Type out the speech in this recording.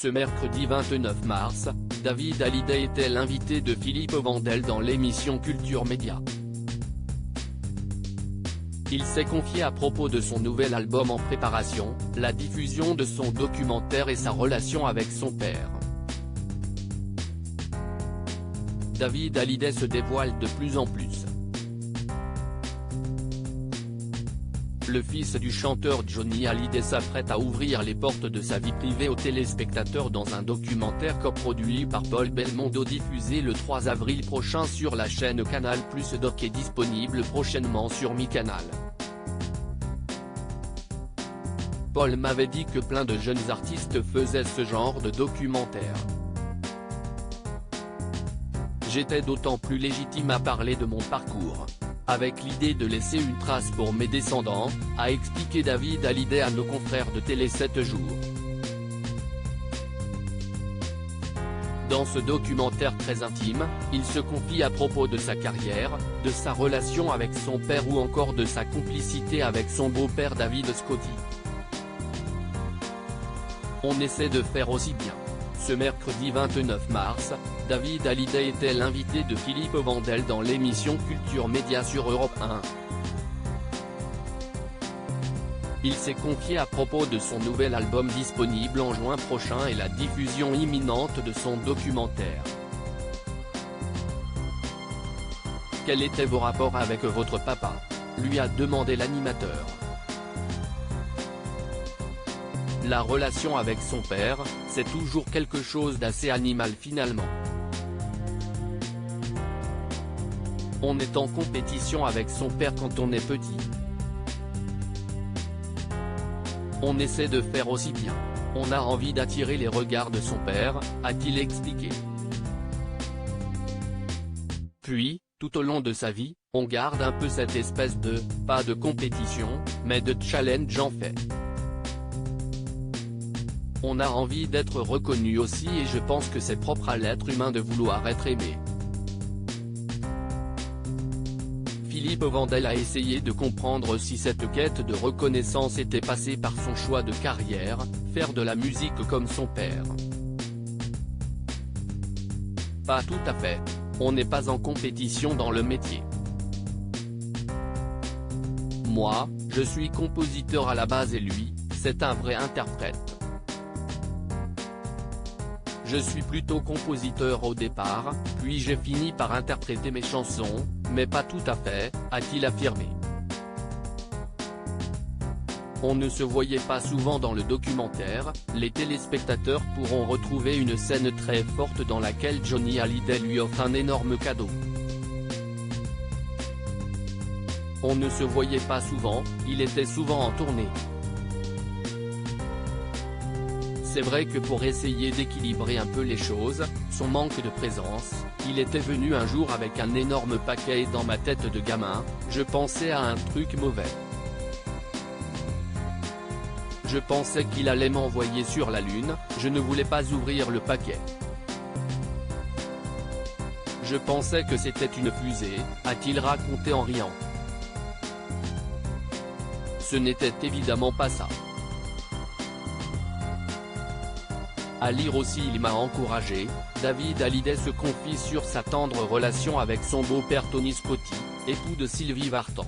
Ce mercredi 29 mars, David Hallyday était l'invité de Philippe Vandel dans l'émission Culture Média. Il s'est confié à propos de son nouvel album en préparation, la diffusion de son documentaire et sa relation avec son père. David Hallyday se dévoile de plus en plus. Le fils du chanteur Johnny Hallyday s'apprête à ouvrir les portes de sa vie privée aux téléspectateurs dans un documentaire coproduit par Paul Belmondo diffusé le 3 avril prochain sur la chaîne Canal+ Doc et disponible prochainement sur MyCanal. Paul m'avait dit que plein de jeunes artistes faisaient ce genre de documentaire. J'étais d'autant plus légitime à parler de mon parcours, avec l'idée de laisser une trace pour mes descendants, a expliqué David Hallyday à nos confrères de Télé 7 jours. Dans ce documentaire très intime, il se confie à propos de sa carrière, de sa relation avec son père ou encore de sa complicité avec son beau-père David Scotty. On essaie de faire aussi bien. Ce mercredi 29 mars, David Hallyday était l'invité de Philippe Vandel dans l'émission Culture Média sur Europe 1. Il s'est confié à propos de son nouvel album disponible en juin prochain et la diffusion imminente de son documentaire. Quels étaient vos rapports avec votre papa ? Lui a demandé l'animateur. La relation avec son père, c'est toujours quelque chose d'assez animal finalement. On est en compétition avec son père quand on est petit. On essaie de faire aussi bien. On a envie d'attirer les regards de son père, a-t-il expliqué. Puis, tout au long de sa vie, on garde un peu cette espèce de, pas de compétition, mais de challenge en fait. On a envie d'être reconnu aussi et je pense que c'est propre à l'être humain de vouloir être aimé. Philippe Vandel a essayé de comprendre si cette quête de reconnaissance était passée par son choix de carrière, faire de la musique comme son père. Pas tout à fait. On n'est pas en compétition dans le métier. Moi, je suis compositeur à la base et lui, c'est un vrai interprète. Je suis plutôt compositeur au départ, puis j'ai fini par interpréter mes chansons, mais pas tout à fait, a-t-il affirmé. On ne se voyait pas souvent dans le documentaire, les téléspectateurs pourront retrouver une scène très forte dans laquelle Johnny Hallyday lui offre un énorme cadeau. On ne se voyait pas souvent, il était souvent en tournée. C'est vrai que pour essayer d'équilibrer un peu les choses, son manque de présence, il était venu un jour avec un énorme paquet et dans ma tête de gamin, je pensais à un truc mauvais. Je pensais qu'il allait m'envoyer sur la lune, je ne voulais pas ouvrir le paquet. Je pensais que c'était une fusée, a-t-il raconté en riant. Ce n'était évidemment pas ça. À lire aussi il m'a encouragé, David Hallyday se confie sur sa tendre relation avec son beau-père Tony Scotty, époux de Sylvie Vartan.